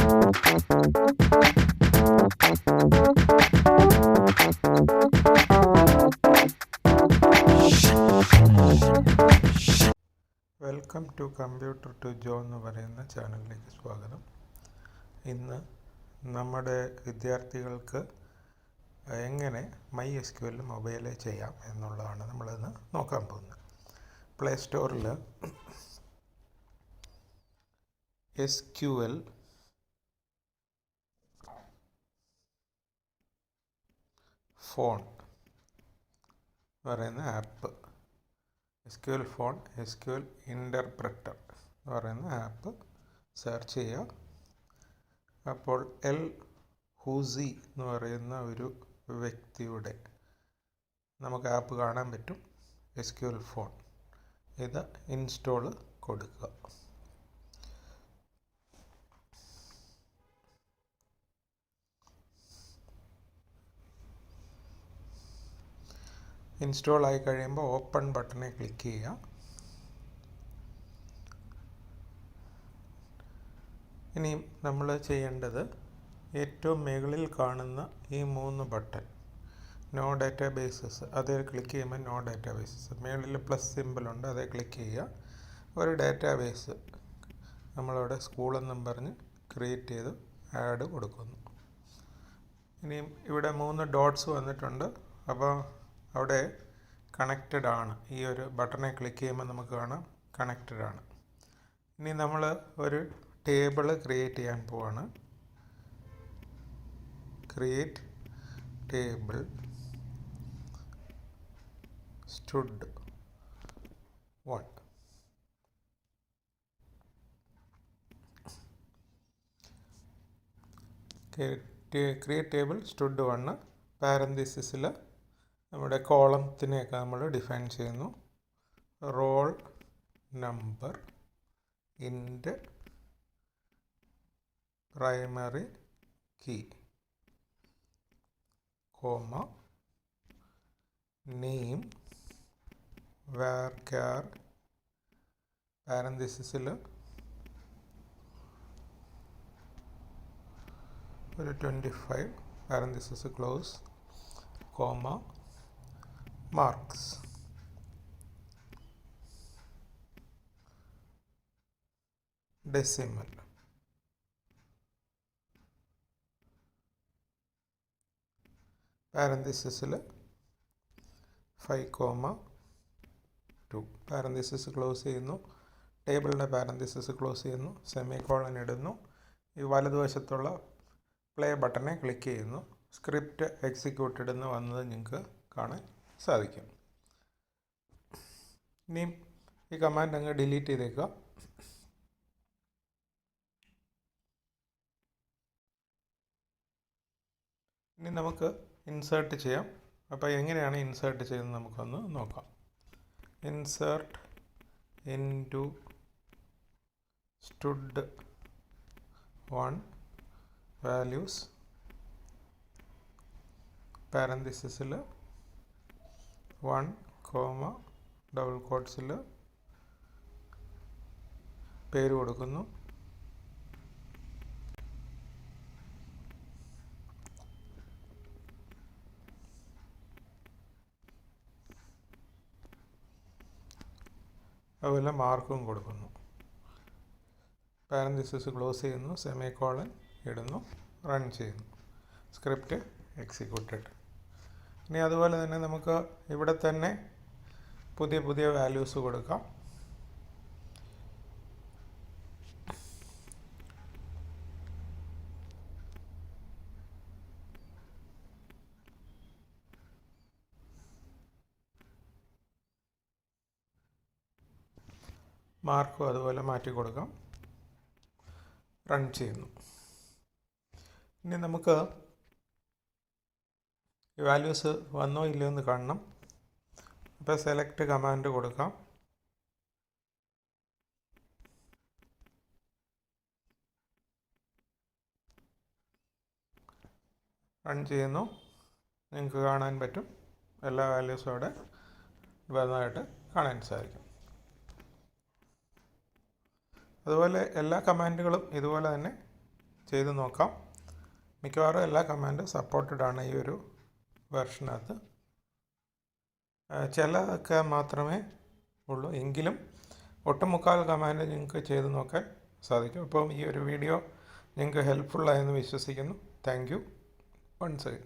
Welcome to computer to ജോ എന്ന് പറയുന്ന ചാനലിലേക്ക് സ്വാഗതം. ഇന്ന് നമ്മുടെ വിദ്യാർത്ഥികൾക്ക് എങ്ങനെ MySQL മൊബൈലിൽ ചെയ്യാം എന്നുള്ളതാണ് നമ്മളിന്ന് നോക്കാൻ പോകുന്നത്. പ്ലേ സ്റ്റോറിൽ SQL ഫോൺ പറയുന്ന app, SQL phone, SQL interpreter എന്ന് പറയുന്ന ആപ്പ് സെർച്ച് ചെയ്യുക. അപ്പോൾ എൽ ഹൂസി എന്ന് പറയുന്ന ഒരു വ്യക്തിയുടെ നമുക്ക് ആപ്പ് കാണാൻ പറ്റും. SQL ഫോൺ ഇത് ഇൻസ്റ്റോൾ കൊടുക്കുക. ഇൻസ്റ്റോൾ ആയി കഴിയുമ്പോൾ ഓപ്പൺ ബട്ടണിൽ ക്ലിക്ക് ചെയ്യുക. ഇനി നമ്മൾ ചെയ്യേണ്ടത് ഏറ്റവും മുകളിൽ കാണുന്ന ഈ 3 ബട്ടൺ, നോ ഡാറ്റാബേസസ്, അതിൽ ക്ലിക്ക് ചെയ്യുമ്പോൾ നോ ഡാറ്റാബേസസ്, മുകളിൽ പ്ലസ് സിമ്പിളുണ്ട്, അതേ ക്ലിക്ക് ചെയ്യുക. ഒരു ഡാറ്റാബേസ് നമ്മളവിടെ സ്കൂളെന്നും പറഞ്ഞ് ക്രിയേറ്റ് ചെയ്ത് ആഡ് കൊടുക്കുന്നു. ഇനിയും ഇവിടെ 3 ഡോട്ട്സ് വന്നിട്ടുണ്ട്. അപ്പോൾ അവിടെ കണക്റ്റഡ് ആണ്. ഈ ഒരു ബട്ടണെ ക്ലിക്ക് ചെയ്യുമ്പോൾ നമുക്ക് കാണാം കണക്റ്റഡ് ആണ്. ഇനി നമ്മൾ ഒരു ടേബിൾ ക്രിയേറ്റ് ചെയ്യാൻ പോവാണ്. Create table stud1. Create table stud1 പാരന്തസിസിൽ നമ്മുടെ കോളത്തിനെയൊക്കെ നമ്മൾ ഡിഫൈൻ ചെയ്യുന്നു. Roll number int primary key, comma name varchar പാരന്തസിസിൽ ഒരു 25 parenthesis close, comma marks. Decimal പാരന്തസിസിൽ 5,2 പാരന്തസിസ് ക്ലോസ് ചെയ്യുന്നു. ടേബിളിൻ്റെ പാരന്തസിസ് ക്ലോസ് ചെയ്യുന്നു, സെമിക്കോളൻ ഇടുന്നു. ഈ വലതുവശത്തുള്ള പ്ലേ ബട്ടനെ ക്ലിക്ക് ചെയ്യുന്നു. സ്ക്രിപ്റ്റ് എക്സിക്യൂട്ടഡ് എന്ന് വന്നത് നിങ്ങൾക്ക് കാണാൻ സാധിക്കും. ഇനിയും ഈ കമാൻഡ് അങ്ങ് ഡിലീറ്റ് ചെയ്തേക്കുക. ഇനി നമുക്ക് ഇൻസേർട്ട് ചെയ്യാം. അപ്പോൾ എങ്ങനെയാണ് ഇൻസേർട്ട് ചെയ്യുന്നത് നമുക്കൊന്ന് നോക്കാം. ഇൻസേർട്ട് ഇൻറ്റു stud1 വാല്യൂസ് പാരന്തസിസിൽ 1, ഡബിൾ കോട്ട്സിൽ പേര് കൊടുക്കുന്നു. അതുപോലെ മാർക്കും കൊടുക്കുന്നു. പാരന്തസിസ് ക്ലോസ് ചെയ്യുന്നു, സെമിക്കോളൻ ഇടുന്നു, റൺ ചെയ്യുന്നു. Script executed. ഇനി അതുപോലെ തന്നെ നമുക്ക് ഇവിടെ തന്നെ പുതിയ വാല്യൂസ് കൊടുക്കാം. മാർക്കും അതുപോലെ മാറ്റി കൊടുക്കാം. റൺ ചെയ്യുന്നു. ഇനി നമുക്ക് ഈ വാല്യൂസ് വന്നോ ഇല്ലയോ എന്ന് കാണണം. അപ്പോൾ സെലക്ട് കമാൻഡ് കൊടുക്കാം. റൺ ചെയ്യുന്നു. നിങ്ങൾക്ക് കാണാൻ പറ്റും എല്ലാ വാല്യൂസും അവിടെ വരുന്നതായിട്ട് കാണാൻ സാധിക്കും. അതുപോലെ എല്ലാ കമാൻഡുകളും ഇതുപോലെ തന്നെ ചെയ്ത് നോക്കാം. മിക്കവാറും എല്ലാ കമാൻഡും സപ്പോർട്ടഡ് ആണ് ഈ ഒരു വെർഷനകത്ത്. ചിലതൊക്കെ മാത്രമേ ഉള്ളൂ, എങ്കിലും ഒട്ടുമുക്കാൽ കമാൻഡ് നിങ്ങൾക്ക് ചെയ്ത് നോക്കാൻ സാധിക്കും. അപ്പം ഈ ഒരു വീഡിയോ നിങ്ങൾക്ക് ഹെൽപ്ഫുള്ളായെന്ന് വിശ്വസിക്കുന്നു. Thank you once again.